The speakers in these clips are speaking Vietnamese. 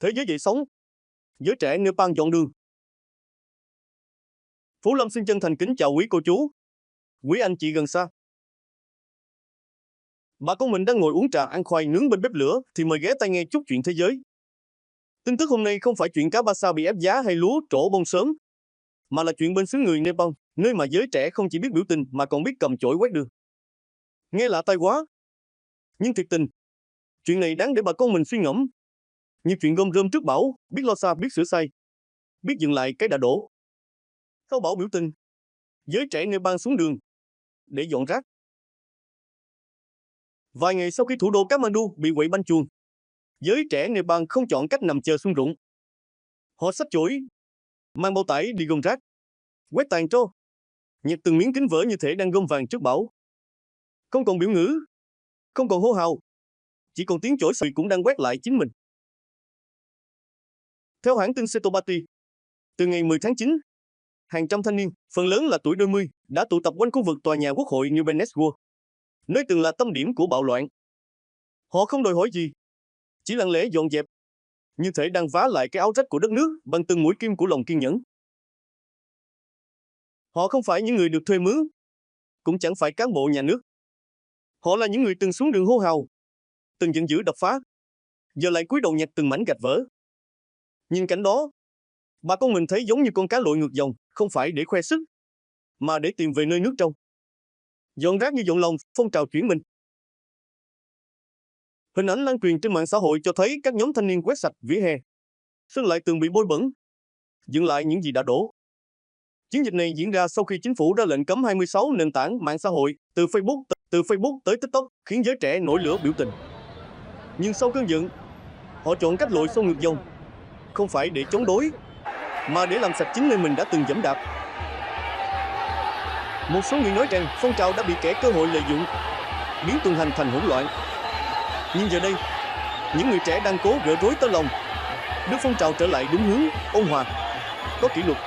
Thế giới dậy sóng. Giới trẻ Nepal dọn đường. Phú Lâm xin chân thành kính chào quý cô chú, quý anh chị gần xa. Bà con mình đang ngồi uống trà ăn khoai nướng bên bếp lửa thì mời ghé tai nghe chút chuyện thế giới. Tin tức hôm nay không phải chuyện cá ba sa bị ép giá hay lúa trổ bông sớm, mà là chuyện bên xứ người Nepal, nơi mà giới trẻ không chỉ biết biểu tình mà còn biết cầm chổi quét đường. Nghe lạ tai quá, nhưng thiệt tình, chuyện này đáng để bà con mình suy ngẫm. Như chuyện gom rơm trước bão, biết lo xa, biết sửa sai, biết dừng lại cái đã đổ. Sau bão biểu tình, giới trẻ Nepal xuống đường để dọn rác. Vài ngày sau khi thủ đô Kathmandu bị quậy banh chuồng, giới trẻ Nepal không chọn cách nằm chờ sung rụng. Họ xách chổi, mang bao tải đi gom rác, quét tàn trô, nhặt từng miếng kính vỡ như thể đang gom vàng trước bão. Không còn biểu ngữ, không còn hô hào, chỉ còn tiếng chổi xùi cũng đang quét lại chính mình. Theo hãng tin Setobati, từ ngày 10 tháng 9, hàng trăm thanh niên, phần lớn là tuổi đôi mươi, đã tụ tập quanh khu vực tòa nhà quốc hội New Baneswar, nơi từng là tâm điểm của bạo loạn. Họ không đòi hỏi gì, chỉ lặng lẽ dọn dẹp, như thể đang vá lại cái áo rách của đất nước bằng từng mũi kim của lòng kiên nhẫn. Họ không phải những người được thuê mướn, cũng chẳng phải cán bộ nhà nước. Họ là những người từng xuống đường hô hào, từng giận dữ đập phá, giờ lại cúi đầu nhặt từng mảnh gạch vỡ. Nhìn cảnh đó, bà con mình thấy giống như con cá lội ngược dòng, không phải để khoe sức, mà để tìm về nơi nước trong. Dọn rác như dọn lòng, phong trào chuyển mình. Hình ảnh lan truyền trên mạng xã hội cho thấy các nhóm thanh niên quét sạch vỉa hè, sơn lại tường bị bôi bẩn, dựng lại những gì đã đổ. Chiến dịch này diễn ra sau khi chính phủ ra lệnh cấm 26 nền tảng mạng xã hội, từ Facebook tới TikTok, khiến giới trẻ nổi lửa biểu tình. Nhưng sau cơn giận, họ chọn cách lội sâu ngược dòng, không phải để chống đối, mà để làm sạch chính nơi mình đã từng giẫm đạp. Một số người nói rằng phong trào đã bị kẻ cơ hội lợi dụng, biến tuần hành thành hỗn loạn. Nhưng giờ đây, những người trẻ đang cố gỡ rối tơ lòng, đưa phong trào trở lại đúng hướng, ôn hòa, có kỷ luật,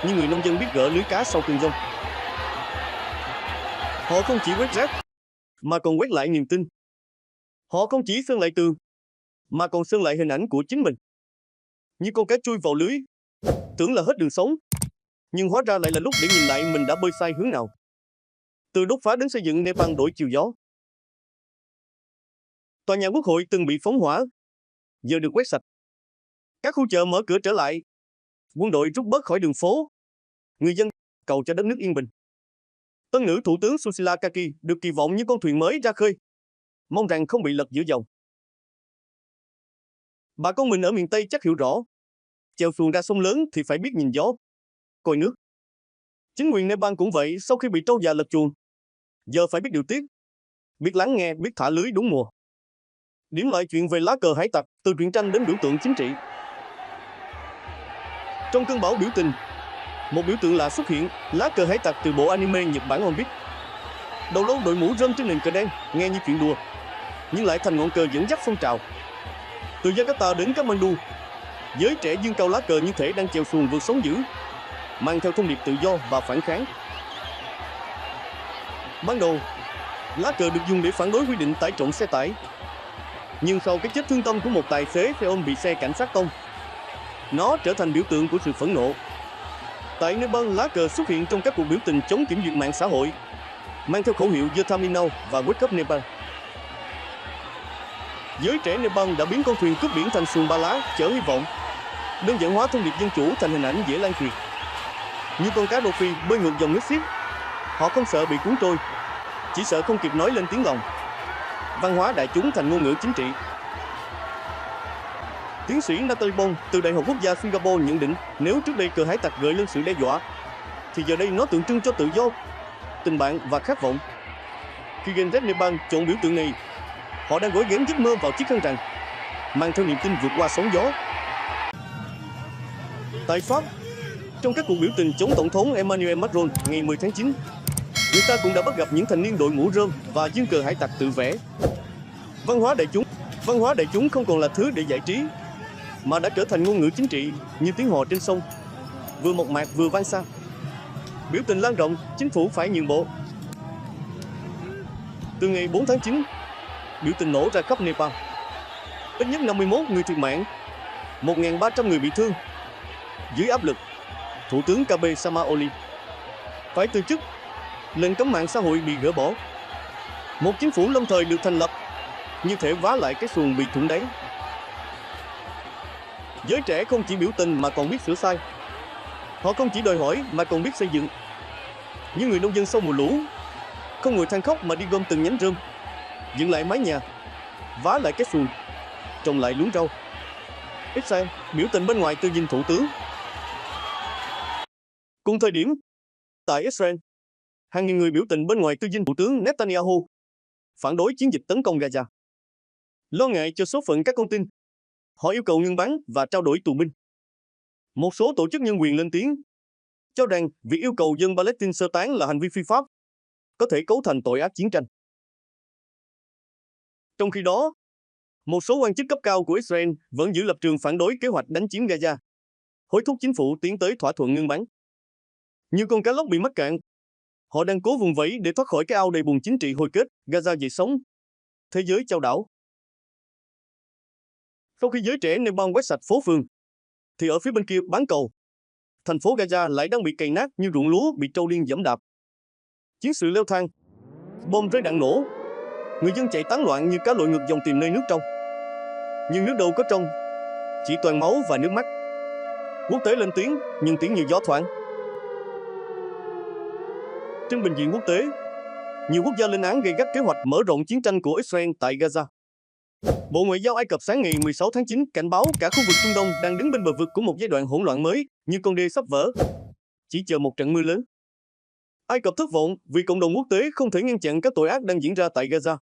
như người nông dân biết gỡ lưới cá sau cơn giông. Họ không chỉ quét rác, mà còn quét lại niềm tin. Họ không chỉ sơn lại tường, mà còn sơn lại hình ảnh của chính mình. Như con cá chui vào lưới, tưởng là hết đường sống, nhưng hóa ra lại là lúc để nhìn lại mình đã bơi sai hướng nào. Từ đốt phá đến xây dựng Nepal đổi chiều gió. Tòa nhà quốc hội từng bị phóng hỏa, giờ được quét sạch. Các khu chợ mở cửa trở lại, quân đội rút bớt khỏi đường phố. Người dân cầu cho đất nước yên bình. Tân nữ thủ tướng Sushila Kaki được kỳ vọng như con thuyền mới ra khơi, mong rằng không bị lật giữa dòng. Bà con mình ở miền Tây chắc hiểu rõ, chèo xuồng ra sông lớn thì phải biết nhìn gió, coi nước. Chính quyền Nepal cũng vậy, sau khi bị trâu già lật chuồng, giờ phải biết điều tiết, biết lắng nghe, biết thả lưới đúng mùa. Điểm lại chuyện về lá cờ hải tặc, từ truyện tranh đến biểu tượng chính trị. Trong cơn bão biểu tình, một biểu tượng lạ xuất hiện, lá cờ hải tặc từ bộ anime Nhật Bản One Piece. Đầu lâu đội mũ rơm trên nền cờ đen, nghe như chuyện đùa, nhưng lại thành ngọn cờ dẫn dắt phong trào. Từ Jakarta đến Kathmandu, giới trẻ dương cao lá cờ như thể đang chèo xuồng vượt sóng dữ, mang theo thông điệp tự do và phản kháng. Ban đầu, lá cờ được dùng để phản đối quy định tải trọng xe tải. Nhưng sau cái chết thương tâm của một tài xế xe ôm bị xe cảnh sát tông, nó trở thành biểu tượng của sự phẫn nộ. Tại Nepal, lá cờ xuất hiện trong các cuộc biểu tình chống kiểm duyệt mạng xã hội, mang theo khẩu hiệu The Time Now và Wake Up Nepal. Giới trẻ Nepal đã biến con thuyền cướp biển thành xuồng ba lá chở hy vọng, đơn giản hóa thông điệp dân chủ thành hình ảnh dễ lan truyền. Như con cá rô phi bơi ngược dòng nước xiết, họ không sợ bị cuốn trôi, chỉ sợ không kịp nói lên tiếng lòng. Văn hóa đại chúng thành ngôn ngữ chính trị. Tiến sĩ Natalie Bond từ Đại học Quốc gia Singapore nhận định, nếu trước đây cờ hải tặc gợi lên sự đe dọa, thì giờ đây nó tượng trưng cho tự do, tình bạn và khát vọng. Khi Gen Z Nepal chọn biểu tượng này, họ đang gối ghém giấc mơ vào chiếc khăn rằng, mang theo niềm tin vượt qua sóng gió. Tại Pháp, trong các cuộc biểu tình chống Tổng thống Emmanuel Macron ngày 10 tháng 9, người ta cũng đã bắt gặp những thanh niên đội mũ rơm và dương cờ hải tặc tự vẽ. Văn hóa đại chúng không còn là thứ để giải trí, mà đã trở thành ngôn ngữ chính trị như tiếng hò trên sông, vừa mộc mạc vừa vang xa. Biểu tình lan rộng, chính phủ phải nhượng bộ. Từ ngày 4 tháng 9, biểu tình nổ ra khắp Nepal. Ít nhất 51 người thiệt mạng, 1.300 người bị thương. Dưới áp lực, Thủ tướng Kabe Samaoli phải từ chức, lệnh cấm mạng xã hội bị gỡ bỏ. Một chính phủ lâm thời được thành lập, như thể vá lại cái xuồng bị thủng đáy. Giới trẻ không chỉ biểu tình mà còn biết sửa sai. Họ không chỉ đòi hỏi mà còn biết xây dựng. Những người nông dân sau mùa lũ không ngồi than khóc mà đi gom từng nhánh rơm, dựng lại mái nhà, vá lại cái xuồng, trồng lại luống rau. Israel biểu tình bên ngoài tư dinh thủ tướng. Cùng thời điểm, tại Israel, hàng nghìn người biểu tình bên ngoài tư dinh thủ tướng Netanyahu, phản đối chiến dịch tấn công Gaza. Lo ngại cho số phận các con tin, họ yêu cầu ngừng bắn và trao đổi tù binh. Một số tổ chức nhân quyền lên tiếng, cho rằng việc yêu cầu dân Palestine sơ tán là hành vi phi pháp, có thể cấu thành tội ác chiến tranh. Trong khi đó, một số quan chức cấp cao của Israel vẫn giữ lập trường phản đối kế hoạch đánh chiếm Gaza, hối thúc chính phủ tiến tới thỏa thuận ngưng bắn. Như con cá lóc bị mắc cạn, họ đang cố vùng vẫy để thoát khỏi cái ao đầy bùn chính trị hồi kết, Gaza dậy sống, thế giới chao đảo. Sau khi giới trẻ Nepal quét sạch phố phường, thì ở phía bên kia bán cầu, thành phố Gaza lại đang bị cày nát như ruộng lúa bị trâu điên giẫm đạp. Chiến sự leo thang, bom rơi đạn nổ, người dân chạy tán loạn như cá lội ngược dòng tìm nơi nước trong. Nhưng nước đâu có trong, chỉ toàn máu và nước mắt. Quốc tế lên tiếng, nhưng tiếng như gió thoảng. Trên bình diện quốc tế, nhiều quốc gia lên án gay gắt kế hoạch mở rộng chiến tranh của Israel tại Gaza. Bộ Ngoại giao Ai Cập sáng ngày 16 tháng 9 cảnh báo cả khu vực Trung Đông đang đứng bên bờ vực của một giai đoạn hỗn loạn mới, như con đê sắp vỡ, chỉ chờ một trận mưa lớn. Ai Cập thất vọng vì cộng đồng quốc tế không thể ngăn chặn các tội ác đang diễn ra tại Gaza.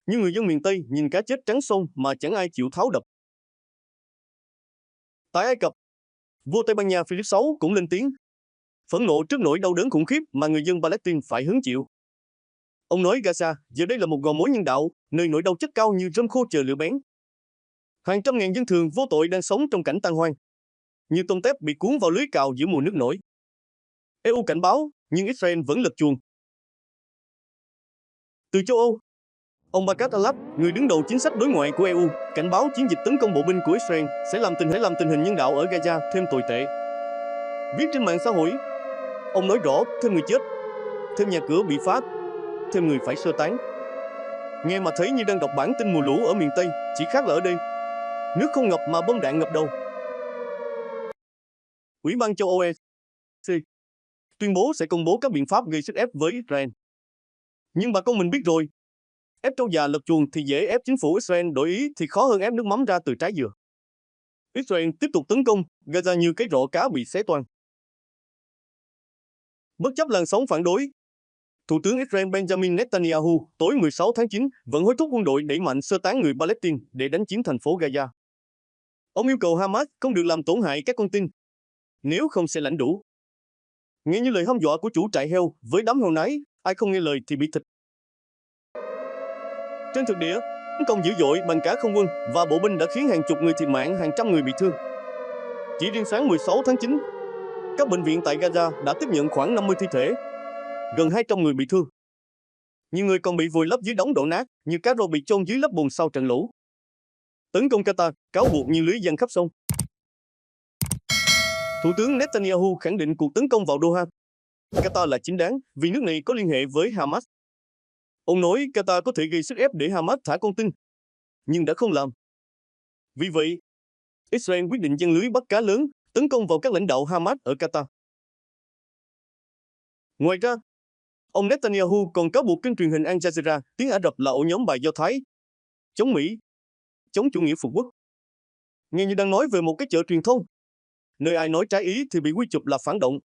Nhưng người dân miền Tây nhìn cá chết trắng sông mà chẳng ai chịu tháo đập. Tại Ai Cập, vua Tây Ban Nha Philip VI cũng lên tiếng, phẫn nộ trước nỗi đau đớn khủng khiếp mà người dân Palestine phải hứng chịu. Ông nói Gaza giờ đây là một gò mối nhân đạo, nơi nỗi đau chất cao như rơm khô chờ lửa bén. Hàng trăm ngàn dân thường vô tội đang sống trong cảnh tan hoang, như tôm tép bị cuốn vào lưới cào giữa mùa nước nổi. EU cảnh báo, nhưng Israel vẫn lật chuồng. Từ châu Âu, ông Bakat Alat, người đứng đầu chính sách đối ngoại của EU, cảnh báo chiến dịch tấn công bộ binh của Israel sẽ làm tình hình nhân đạo ở Gaza thêm tồi tệ. Viết trên mạng xã hội, ông nói rõ thêm người chết, thêm nhà cửa bị phá, thêm người phải sơ tán. Nghe mà thấy như đang đọc bản tin mùa lũ ở miền Tây, chỉ khác là ở đây nước không ngập mà bom đạn ngập đầu. Ủy ban châu Âu EC tuyên bố sẽ công bố các biện pháp gây sức ép với Israel. Nhưng bà con mình biết rồi, ép trâu già lật chuồng thì dễ, ép chính phủ Israel đổi ý thì khó hơn ép nước mắm ra từ trái dừa. Israel tiếp tục tấn công Gaza như cái rổ cá bị xé toang. Bất chấp làn sóng phản đối, Thủ tướng Israel Benjamin Netanyahu tối 16 tháng 9 vẫn hối thúc quân đội đẩy mạnh sơ tán người Palestine để đánh chiếm thành phố Gaza. Ông yêu cầu Hamas không được làm tổn hại các con tin, nếu không sẽ lãnh đủ. Nghe như lời hăm dọa của chủ trại heo với đám heo nái, ai không nghe lời thì bị thịt. Trên thực địa, tấn công dữ dội bằng cả không quân và bộ binh đã khiến hàng chục người thiệt mạng, hàng trăm người bị thương. Chỉ riêng sáng 16 tháng 9, các bệnh viện tại Gaza đã tiếp nhận khoảng 50 thi thể, gần 200 người bị thương. Nhiều người còn bị vùi lấp dưới đống đổ nát, như cá rô bị chôn dưới lớp bùn sau trận lũ. Tấn công Qatar, cáo buộc như lưới giăng khắp sông. Thủ tướng Netanyahu khẳng định cuộc tấn công vào Doha, Qatar là chính đáng vì nước này có liên hệ với Hamas. Ông nói Qatar có thể gây sức ép để Hamas thả con tin, nhưng đã không làm. Vì vậy, Israel quyết định giăng lưới bắt cá lớn, tấn công vào các lãnh đạo Hamas ở Qatar. Ngoài ra, ông Netanyahu còn cáo buộc kênh truyền hình Al Jazeera tiếng Ả Rập là ổ nhóm bài Do Thái, chống Mỹ, chống chủ nghĩa phục quốc. Nghe như đang nói về một cái chợ truyền thông, nơi ai nói trái ý thì bị quy chụp là phản động.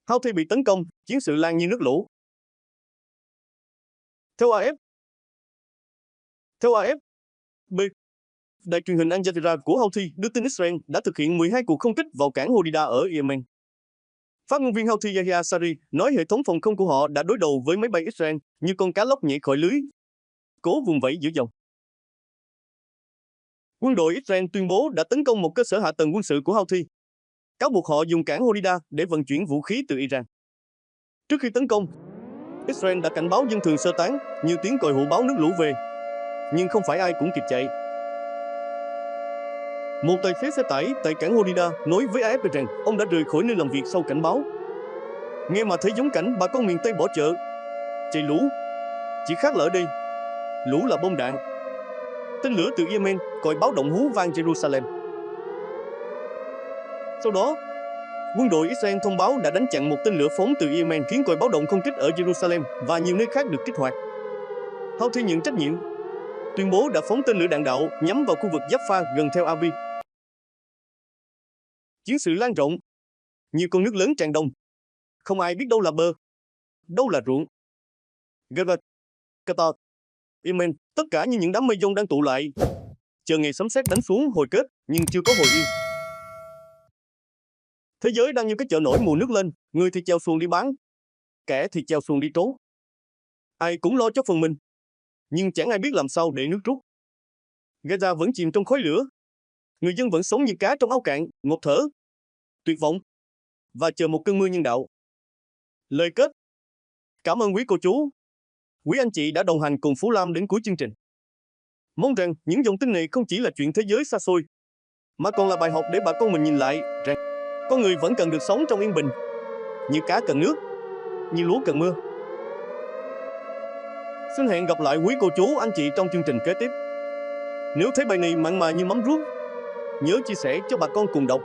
Houthi bị tấn công, chiến sự lan như nước lũ. Theo AFP, đài truyền hình Al Jazeera của Houthi đưa tin Israel đã thực hiện 12 cuộc không kích vào cảng Hodeida ở Yemen. Phát ngôn viên Houthi Yahya Sari nói hệ thống phòng không của họ đã đối đầu với máy bay Israel như con cá lóc nhảy khỏi lưới, cố vùng vẫy giữa dòng. Quân đội Israel tuyên bố đã tấn công một cơ sở hạ tầng quân sự của Houthi, cáo buộc họ dùng cảng Hodeida để vận chuyển vũ khí từ Iran. Trước khi tấn công, Israel đã cảnh báo dân thường sơ tán, nhiều tiếng còi hụ báo nước lũ về, nhưng không phải ai cũng kịp chạy. Một tài xế xe tải tại cảng Horida nói với AFP rằng ông đã rời khỏi nơi làm việc sau cảnh báo. Nghe mà thấy giống cảnh bà con miền Tây bỏ chợ, chạy lũ. Chỉ khác là ở đây, lũ là bom đạn. Tên lửa từ Yemen còi báo động hú vang Jerusalem. Sau đó, quân đội Israel thông báo đã đánh chặn một tên lửa phóng từ Yemen khiến còi báo động không kích ở Jerusalem và nhiều nơi khác được kích hoạt. Houthi nhận trách nhiệm, tuyên bố đã phóng tên lửa đạn đạo nhắm vào khu vực Jaffa gần Tel Aviv. Chiến sự lan rộng, nhiều con nước lớn tràn đông. Không ai biết đâu là bờ, đâu là ruộng. Gaza, Qatar, Yemen, tất cả như những đám mây giông đang tụ lại, chờ ngày sấm sét đánh xuống hồi kết nhưng chưa có hồi yên. Thế giới đang như cái chợ nổi mùa nước lên, người thì chèo xuồng đi bán, kẻ thì chèo xuồng đi trốn. Ai cũng lo cho phần mình, nhưng chẳng ai biết làm sao để nước rút. Gaza vẫn chìm trong khói lửa. Người dân vẫn sống như cá trong áo cạn, ngộp thở, tuyệt vọng và chờ một cơn mưa nhân đạo. Lời kết. Cảm ơn quý cô chú, quý anh chị đã đồng hành cùng Phú Lam đến cuối chương trình. Mong rằng những dòng tin này không chỉ là chuyện thế giới xa xôi, mà còn là bài học để bà con mình nhìn lại rằng con người vẫn cần được sống trong yên bình, như cá cần nước, như lúa cần mưa. Xin hẹn gặp lại quý cô chú anh chị trong chương trình kế tiếp. Nếu thấy bài này mặn mà như mắm ruốc, nhớ chia sẻ cho bà con cùng đọc.